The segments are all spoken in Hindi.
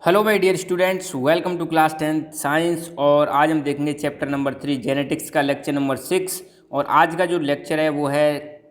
Hello my dear students, welcome to class 10th science. और आज हम देखेंगे चैप्टर नंबर 3 जेनेटिक्स का लेक्चर नंबर 6। और आज का जो लेक्चर है वो है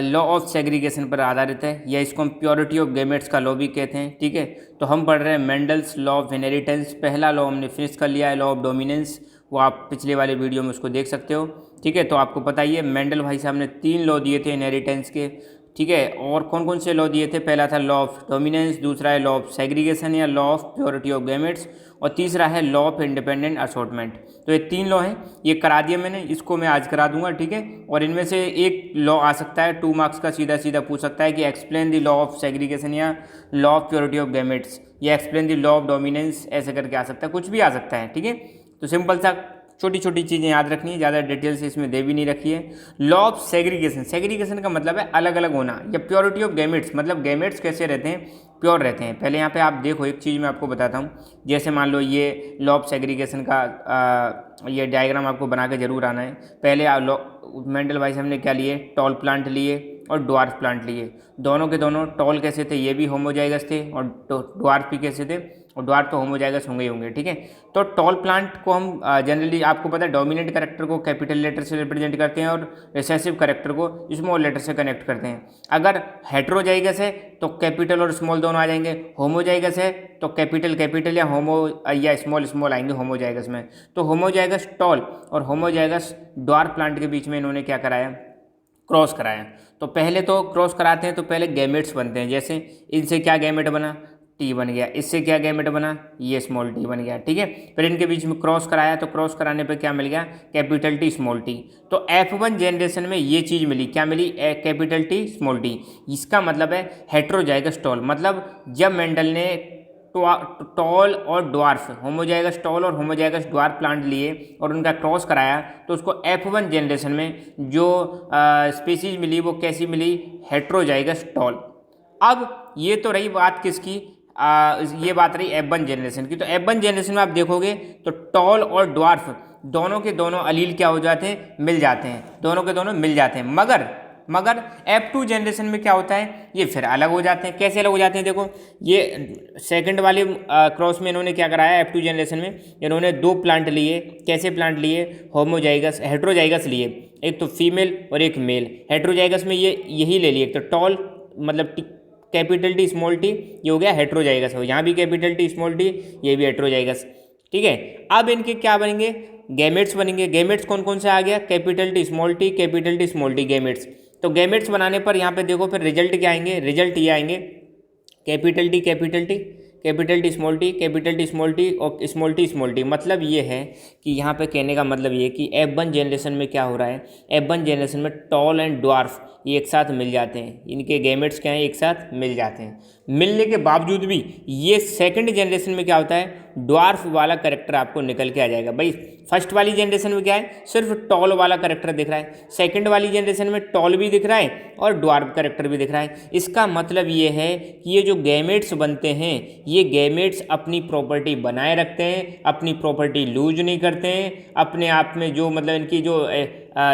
लॉ ऑफ सेग्रीगेशन पर आधारित है, या इसको हम प्योरिटी ऑफ गैमेट्स का लॉ भी कहते हैं। ठीक है, तो हम पढ़ रहे हैं मेंडल्स लॉ ऑफ इनहेरिटेंस। पहला लॉ हमने फिनिश कर लिया है, लॉ ऑफ डोमिनेंस। वो आप पिछले वाले वीडियो में उसको देख सकते हो। ठीक है, तो आपको पता ही है मेंडल भाई साहब ने 3 लॉ दिए थे इनहेरिटेंस के। ठीक है, और कौन कौन से लॉ दिए थे? पहला था लॉ ऑफ डोमिनेंस, दूसरा है लॉ ऑफ सेग्रीगेशन या law of purity of gametes, और तीसरा है लॉ ऑफ इंडिपेंडेंट असॉर्टमेंट। तो ये 3 लॉ हैं, ये करा दिया मैंने, इसको मैं आज करा दूंगा। ठीक है, और इनमें से एक लॉ आ सकता है 2 मार्क्स का, सीधा सीधा पूछ सकता है कि explain the law of segregation या law of purity of gametes, या explain the law of dominance, ऐसे करके आ सकता है, कुछ भी आ सकता है। ठीक है, तो सिंपल सा छोटी छोटी चीज़ें याद रखनी है, ज़्यादा डिटेल से इसमें दे भी नहीं रखी है। लॉ ऑफ सेग्रीगेशन, सेग्रीगेशन का मतलब है अलग अलग होना, या प्योरिटी ऑफ गैमेट्स मतलब गैमेट्स कैसे रहते हैं, प्योर रहते हैं। पहले यहाँ पे आप देखो, एक चीज़ मैं आपको बताता हूँ। जैसे मान लो ये लॉ ऑफ सेग्रीगेशन का ये डायग्राम आपको बना के जरूर आना है। पहले लॉ मेंडल भाई साहब ने क्या लिए? टॉल प्लांट लिए और ड्वार्फ प्लांट लिए। दोनों के दोनों टॉल कैसे थे? ये भी होमोजाइगस थे, और ड्वार्फ भी कैसे थे? और ड्वार्फ तो होमोजाइगस होंगे ही होंगे। ठीक है, तो टॉल प्लांट को हम जनरली आपको पता है डोमिनेंट कैरेक्टर को कैपिटल लेटर से रिप्रेजेंट करते हैं, और रिसेसिव कैरेक्टर को स्मॉल लेटर से कनेक्ट करते हैं। अगर हेट्रोजाइगस है तो कैपिटल और स्मॉल दोनों आ जाएंगे, होमोजाइगस है तो कैपिटल कैपिटल या होमो या स्मॉल स्मॉल आएंगे होमोजाइगस में। तो होमोजाइगस टॉल और होमोजाइगस ड्वार्फ प्लांट के बीच में इन्होंने क्या कराया? क्रॉस कराया। तो पहले तो क्रॉस कराते हैं तो पहले गैमेट्स बनते हैं। जैसे इनसे क्या गैमेट बना? टी बन गया। इससे क्या गैमेट बना? ये स्मॉल टी बन गया। ठीक है, फिर इनके बीच में क्रॉस कराया तो क्रॉस कराने पे क्या मिल गया? Capital T small T. तो F1 जनरेशन में ये चीज़ मिली, क्या मिली? Capital T small T. इसका मतलब है हेट्रोजाइगस टॉल। मतलब जब मेंडल ने टॉल और ड्वार्फ, होमोजाइगस टॉल और होमोजाइगस ड्वार्फ प्लांट लिए और उनका क्रॉस कराया, तो उसको F1 जनरेशन में जो स्पीसीज मिली वो कैसी मिली? Heterozygous tall. अब ये तो रही बात किसकी? ये बात रही F1 जनरेशन की। तो F1 जनरेशन में आप देखोगे तो टॉल और ड्वार्फ दोनों के दोनों अलील क्या हो जाते हैं? मिल जाते हैं, दोनों के दोनों मिल जाते हैं। मगर F2 जनरेशन में क्या होता है? ये फिर अलग हो जाते हैं। कैसे अलग हो जाते हैं? देखो, ये सेकंड वाले क्रॉस में इन्होंने क्या कराया? F2 जनरेशन में इन्होंने 2 प्लांट लिए। कैसे प्लांट लिए? होमोजाइगस हेट्रोजाइगस लिए, एक तो फीमेल और एक मेल। हेट्रोजाइगस में ये यही ले लिए, एक तो टॉल मतलब कैपिटल टी स्मॉल टी, ये हो गया हेट्रोजाइगस। हो यहाँ भी कैपिटल टी स्मॉल टी, ये भी हेट्रोजाइगस। ठीक है, अब इनके क्या बनेंगे? गैमेट्स बनेंगे। गैमेट्स कौन कौन से आ गया? Capital T small T, capital T small T, gametes. तो गैमेट्स बनाने पर यहाँ पे देखो फिर रिजल्ट क्या आएंगे? रिजल्ट ये आएंगे capital T capital T, capital T small T, capital T small T और स्मॉल टी स्मॉल टी। मतलब ये है कि यहाँ पे कहने का मतलब ये है कि F1 जनरेशन में क्या हो रहा है? F1 जनरेशन में टॉल एंड ड्वार्फ ये एक साथ मिल जाते हैं। इनके गैमेट्स क्या हैं? एक साथ मिल जाते हैं। मिलने के बावजूद भी ये सेकंड जनरेशन में क्या होता है? ड्वार्फ वाला करेक्टर आपको निकल के आ जाएगा। भाई फर्स्ट वाली जनरेशन में क्या है? सिर्फ टॉल वाला करेक्टर दिख रहा है। सेकंड वाली जनरेशन में टॉल भी दिख रहा है और ड्वार्फ करेक्टर भी दिख रहा है। इसका मतलब ये है कि ये जो गैमेट्स बनते हैं, ये गैमेट्स अपनी प्रॉपर्टी बनाए रखते हैं, अपनी प्रॉपर्टी लूज नहीं करते हैं। अपने आप में जो मतलब इनकी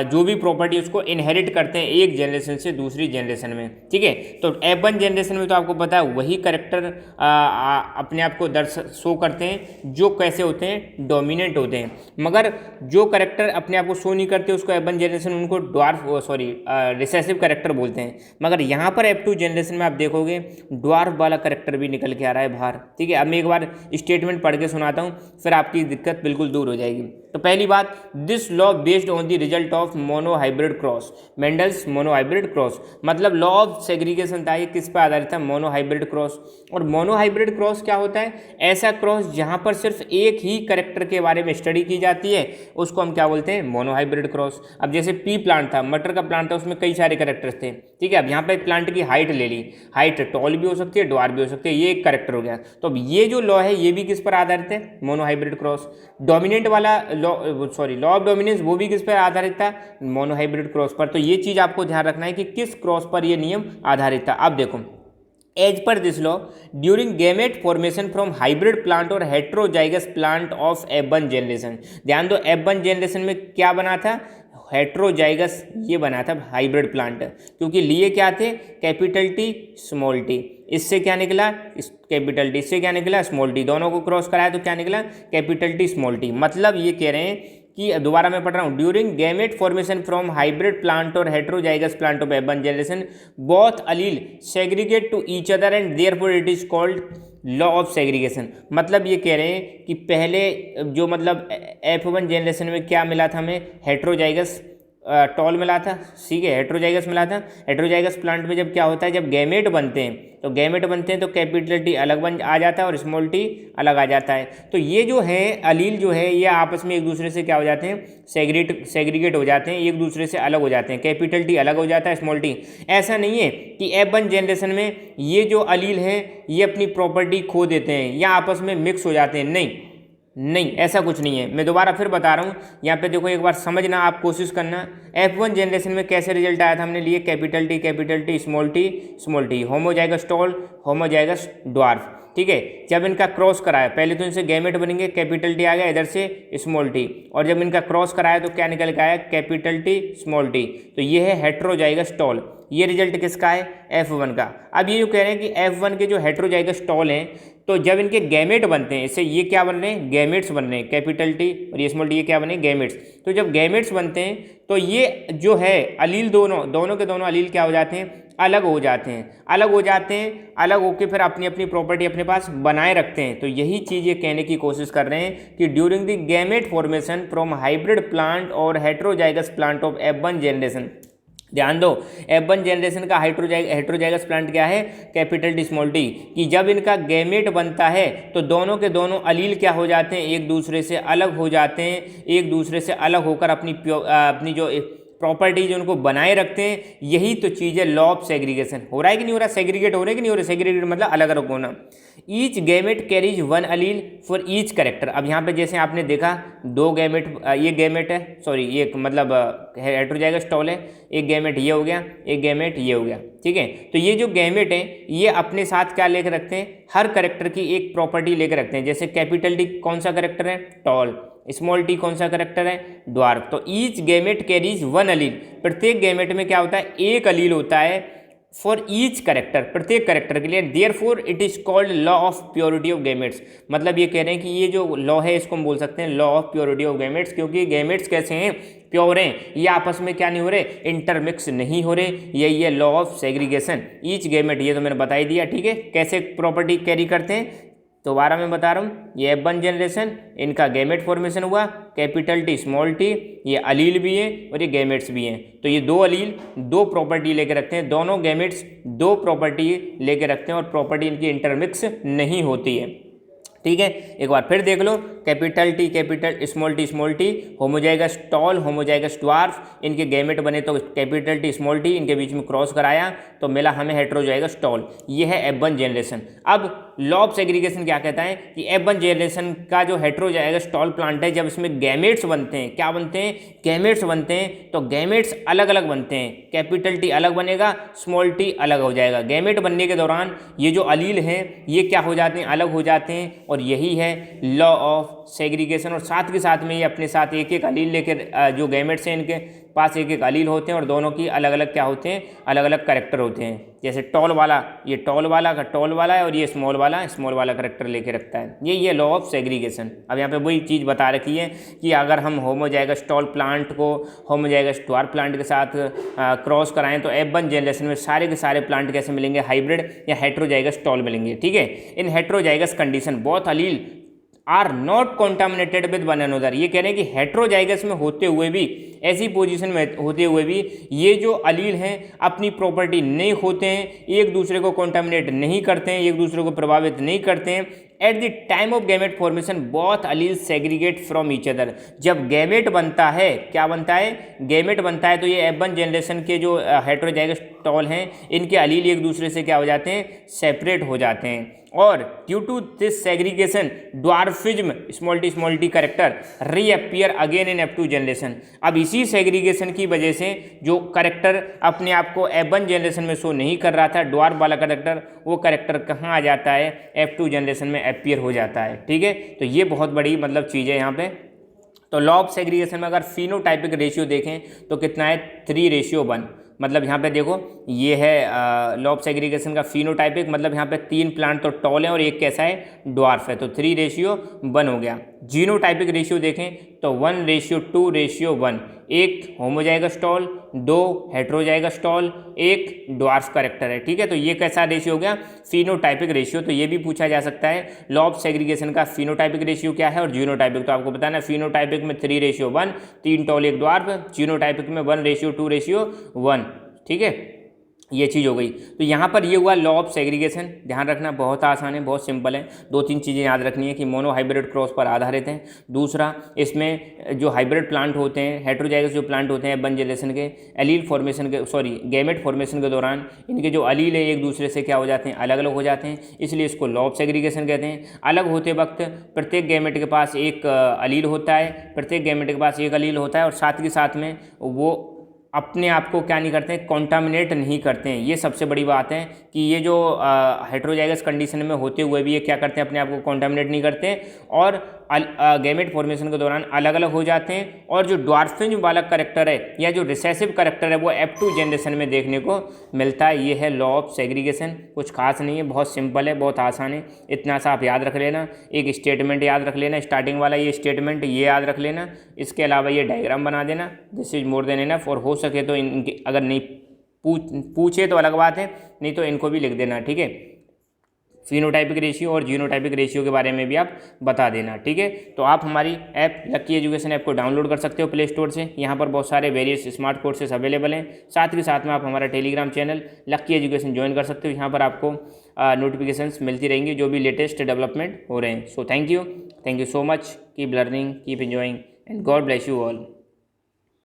जो भी प्रॉपर्टी उसको इनहेरिट करते हैं एक जनरेशन से दूसरी जनरेशन में। ठीक है, तो F1 जनरेशन में तो आपको पता है वही करेक्टर अपने आप को शो करते हैं जो कैसे होते हैं? डोमिनेंट होते हैं। मगर जो करेक्टर अपने आप को शो नहीं करते उसको F1 जनरेशन उनको रिसेसिव करेक्टर बोलते हैं। मगर यहाँ पर F2 जनरेशन में आप देखोगे ड्वार्फ वाला करेक्टर भी निकल के आ रहा है बाहर। ठीक है, अब मैं एक बार स्टेटमेंट पढ़ के सुनाता हूँ, फिर आपकी दिक्कत बिल्कुल दूर हो जाएगी। तो पहली बात, this law based on the result of monohybrid cross, Mendel's monohybrid cross. मतलब लॉ ऑफ सेग्रीगेशन था ये किस पर आधारित था? Monohybrid cross. और मोनोहाइब्रिड क्रॉस क्या होता है? ऐसा क्रॉस जहां पर सिर्फ एक ही करेक्टर के बारे में स्टडी की जाती है उसको हम क्या बोलते हैं? Monohybrid cross. अब जैसे पी प्लांट था, मटर का प्लांट था, उसमें कई सारे करेक्टर्स थे। ठीक है, अब यहाँ पे प्लांट की हाइट ले ली, हाइट टॉल भी हो सकती है, ड्वार्फ भी हो सकती है, ये एक करेक्टर हो गया। तो अब ये जो लॉ है ये भी किस पर आधारित है? Monohybrid cross. डोमिनेंट वाला लॉ ऑफ डोमिनेंस वो भी किस पर आधारित था? मोनोहाइब्रिड क्रॉस पर। तो ये चीज आपको ध्यान रखना है कि किस क्रॉस पर ये नियम आधारित था। अब देखो, as per this law during gamete formation from hybrid plant और heterozygous plant of F1 generation. ध्यान दो, F1 जनरेशन में क्या बना था? हेट्रोजाइगस ये बना था हाइब्रिड प्लांट, क्योंकि लिए क्या थे कैपिटल टी स्मॉल टी, इससे क्या निकला कैपिटल टी, इससे क्या निकला स्मॉल टी, दोनों को क्रॉस कराया तो क्या निकला कैपिटल टी स्मॉल टी। मतलब ये कह रहे हैं कि दोबारा मैं पढ़ रहा हूँ, during gamete formation from hybrid plant और heterozygous plant of F1 generation both allele segregate to each other and therefore it is called law of segregation. मतलब ये कह रहे हैं कि पहले जो मतलब F1 जनरेशन में क्या मिला था हमें, हेट्रोजाइगस टॉल मिला था, ठीक है, हेट्रोजाइगस मिला था। हेट्रोजाइगस प्लांट में जब क्या होता है, जब गैमेट बनते हैं तो कैपिटल टी अलग बन आ जाता है और स्मॉल टी अलग आ जाता है। तो ये जो है अलील जो है ये आपस में एक दूसरे से क्या हो जाते हैं, सेग्रीगेट हो जाते हैं, एक दूसरे से अलग हो जाते हैं, कैपिटल टी अलग हो जाता है, स्मॉल टी। ऐसा नहीं है कि F1 जनरेशन में ये जो अलील हैं ये अपनी प्रॉपर्टी खो देते हैं या आपस में मिक्स हो जाते हैं, नहीं ऐसा कुछ नहीं है। मैं दोबारा फिर बता रहा हूँ, यहाँ पे देखो एक बार समझना, आप कोशिश करना। F1 जनरेशन में कैसे रिजल्ट आया था, हमने लिए capital T small T, homozygous tall homozygous dwarf, ठीक है। जब इनका क्रॉस कराया, पहले तो इनसे गैमेट बनेंगे, कैपिटल टी आ गया, इधर से स्मॉल टी, और जब इनका क्रॉस कराया तो क्या निकल के आया कैपिटल टी स्मॉल टी, तो ये है हेट्रोजाइगस टॉल। ये रिजल्ट किसका है, F1 का। अब ये जो कह रहे हैं कि F1 के जो हेट्रोजाइगस टॉल हैं, तो जब इनके गैमेट बनते हैं, इससे ये क्या बन रहे हैं, गैमेट्स बन रहे हैं, कैपिटल टी और ये स्मॉल टी, ये क्या बने, गैमेट्स। तो जब गैमेट्स बनते हैं तो ये जो है अलील दोनों के दोनों अलील क्या हो जाते हैं, अलग हो जाते हैं, अलग होकर फिर अपनी अपनी प्रॉपर्टी अपने पास बनाए रखते हैं। तो यही चीज़ ये कहने की कोशिश कर रहे हैं कि during the gamete formation from hybrid plant और heterozygous plant of F1 generation, ध्यान दो, F1 जनरेशन का हेट्रोजाइगस प्लांट क्या है, कैपिटल टी स्मॉल टी, कि जब इनका गैमेट बनता है तो दोनों के दोनों अलील क्या हो जाते हैं, एक दूसरे से अलग हो जाते हैं, एक दूसरे से अलग होकर अपनी जो प्रॉपर्टीज उनको बनाए रखते हैं। यही तो चीज़ है लॉ ऑफ सेग्रीगेशन। हो रहा है कि नहीं हो रहा, सेग्रीगेट हो रहा है कि नहीं हो रहा, सेग्रीगेट मतलब अलग अलग होना। Each gamete carries one allele for each character. अब यहाँ पे जैसे आपने देखा दो गैमेट, ये गैमेट है, सॉरी ये मतलब हेट्रोजाइगस टॉल है, एक गैमेट ये हो गया, एक गैमेट ये हो गया, ठीक है। तो ये जो गैमेट है ये अपने साथ क्या लेकर रखते हैं, हर करेक्टर की एक प्रॉपर्टी लेकर रखते हैं। जैसे कैपिटल टी कौन सा करेक्टर है, टॉल, स्मॉल टी कौन सा करेक्टर है, ड्वार्फ। तो ईच गैमेट कैरीज वन अलील, प्रत्येक गैमेट में क्या होता है, एक अलील होता है फॉर ईच करेक्टर, प्रत्येक करेक्टर के लिए। Therefore it is called law of purity of gametes. मतलब ये कह रहे हैं कि ये जो लॉ है इसको हम बोल सकते हैं law of purity of gametes, क्योंकि गैमेट्स कैसे हैं, प्योर हैं, ये आपस में क्या नहीं हो रहे, इंटरमिक्स नहीं हो रहे। यही है law of segregation. Each gamete, ये तो मैंने बता ही दिया, ठीक है, कैसे प्रॉपर्टी कैरी करते हैं। दोबारा मैं बता रहा हूँ, ये F1 जनरेशन, इनका गैमेट फॉर्मेशन हुआ, कैपिटल टी स्मॉल टी, ये अलील भी हैं और ये गैमेट्स भी हैं। तो ये दो अलील दो प्रॉपर्टी लेके रखते हैं, दोनों गैमेट्स दो प्रॉपर्टी लेके रखते हैं और प्रॉपर्टी इनकी इंटरमिक्स नहीं होती है, ठीक है। एक बार फिर देख लो, capital T small T, homozygous tall homozygous dwarf, इनके गैमेट बने तो कैपिटल टी स्मॉल टी, इनके बीच में क्रॉस कराया तो मिला हमें हेट्रोजाइगस टॉल। ये है F1 जनरेशन। अब लॉ ऑफ सेग्रीगेशन क्या कहता है कि F1 जनरेशन का जो हेट्रोजाइगस टॉल प्लांट है, जब इसमें गैमेट्स बनते हैं, क्या बनते हैं, गैमेट्स बनते हैं, तो गैमेट्स अलग अलग बनते हैं, कैपिटल टी अलग बनेगा, स्मॉल टी अलग हो जाएगा। गैमेट बनने के दौरान ये जो अलील हैं ये क्या हो जाते हैं, अलग हो जाते हैं, और यही है लॉ ऑफ सेग्रीगेशन। और साथ के साथ में ये अपने साथ एक एक अलील लेकर, जो गैमेट्स हैं इनके पास एक एक अलील होते हैं और दोनों की अलग अलग क्या होते हैं, अलग अलग करेक्टर होते हैं। जैसे टॉल वाला, ये टॉल वाला का टॉल वाला है और ये स्मॉल वाला करेक्टर लेके रखता है। ये लॉ ऑफ सेग्रीगेशन। अब यहाँ पे वही चीज़ बता रखी है कि अगर हम होमोजाइगस टॉल प्लांट को होमोजाइगस ड्वार्फ प्लांट के साथ क्रॉस कराएं तो F1 जनरेशन में सारे के सारे प्लांट कैसे मिलेंगे, हाइब्रिड या हेट्रोजाइगस टॉल मिलेंगे, ठीक है। In heterozygous condition both allele are not contaminated with one another. ये कह रहे हैं कि हेट्रोजाइगस में होते हुए भी, ऐसी पोजीशन में होते हुए भी ये जो अलील हैं अपनी प्रॉपर्टी नहीं होते हैं, एक दूसरे को कॉन्टामिनेट नहीं करते हैं, एक दूसरे को प्रभावित नहीं करते हैं। At the time of gamete formation both allele segregate from each other. जब गैमेट बनता है, क्या बनता है, गैमेट बनता है, तो ये F1 जनरेशन के जो हेट्रोजाइगस टॉल हैं इनके अलील एक दूसरे से क्या हो जाते हैं, सेपरेट हो जाते हैं। और due to this segregation dwarfism small t character reappear again in F2 generation. अब इसी सेग्रीगेशन की वजह से जो करेक्टर अपने आप को F1 जनरेशन में शो नहीं कर रहा था, ड्वार्फ वाला करेक्टर, वो करेक्टर कहाँ आ जाता है, F2 जनरेशन में अपीयर हो जाता है, ठीक है। तो ये बहुत बड़ी मतलब चीज़ है यहाँ पे। तो लॉ ऑफ सेग्रीगेशन में अगर फिनोटाइपिक रेशियो देखें तो कितना है 3:1, मतलब यहाँ पे देखो ये है लॉ ऑफ सेग्रीगेशन का फिनोटाइपिक, मतलब यहाँ पे 3 प्लांट तो टॉल हैं और एक कैसा है ड्वार्फ है, तो 3:1 हो गया। जीनोटाइपिक रेशियो देखें तो 1:2:1, एक होमोजाइगस टॉल, 2 हेट्रोजाइगस टॉल, एक ड्वार्फ करेक्टर है, ठीक है। तो ये कैसा रेशियो हो गया फिनोटाइपिक रेशियो। तो ये भी पूछा जा सकता है लॉ ऑफ सेग्रीगेशन का फिनोटाइपिक रेशियो क्या है और जीनोटाइपिक, तो आपको बताना है फिनोटाइपिक में 3:1, 3 टॉल 1 ड्वार्फ, जीनोटाइपिक में 1:2:1, ठीक है। ये चीज़ हो गई। तो यहाँ पर ये हुआ लॉ ऑफ सेग्रीगेशन, ध्यान रखना बहुत आसान है, बहुत सिंपल है। 2-3 चीज़ें याद रखनी है कि मोनो हाइब्रिड क्रॉस पर आधारित है। दूसरा, इसमें जो हाइब्रिड प्लांट होते हैं, हेट्रोजाइगस जो प्लांट होते हैं वन जनरेशन के, एलील फॉर्मेशन के गैमेट फॉर्मेशन के दौरान इनके जो अलील है एक दूसरे से क्या हो जाते हैं, अलग अलग हो जाते हैं, इसलिए इसको लॉ ऑफ सेग्रीगेशन कहते हैं। अलग होते वक्त प्रत्येक गैमेट के पास एक अलील होता है, प्रत्येक गैमेट के पास एक अलील होता है और साथ के साथ में वो अपने आप को क्या नहीं करते हैं, कॉन्टामिनेट नहीं करते हैं। ये सबसे बड़ी बात है कि ये जो हेट्रोजाइगस कंडीशन में होते हुए भी ये क्या करते हैं, अपने आप को कॉन्टामिनेट नहीं करते और गैमेट फॉर्मेशन के दौरान अलग अलग हो जाते हैं। और जो ड्वार्फिंग वाला करेक्टर है या जो रिसेसिव करेक्टर है वो F2 जनरेशन में देखने को मिलता है। ये है लॉ ऑफ सेग्रीगेशन, कुछ खास नहीं है, बहुत सिंपल है, बहुत आसान है। इतना सा आप याद रख लेना, एक स्टेटमेंट याद रख लेना, स्टार्टिंग वाला ये स्टेटमेंट ये याद रख लेना, इसके अलावा ये डायग्राम बना देना, this is more than enough. और हो सके तो इनके अगर नहीं पूछे तो अलग बात है, नहीं तो इनको भी लिख देना, ठीक है। फिनोटाइपिक रेशियो और जीनोटाइपिक रेशियो के बारे में भी आप बता देना, ठीक है। तो आप हमारी ऐप लक्की एजुकेशन ऐप को डाउनलोड कर सकते हो प्ले स्टोर से। यहाँ पर बहुत सारे वेरियस स्मार्ट कोर्सेस अवेलेबल हैं। साथ के साथ में आप हमारा टेलीग्राम चैनल लक्की एजुकेशन ज्वाइन कर सकते हो। यहाँ पर आपको नोटिफिकेशंस मिलती रहेंगी जो भी लेटेस्ट डेवलपमेंट हो रहे हैं। So thank you so much, keep learning, keep enjoying and God bless you all.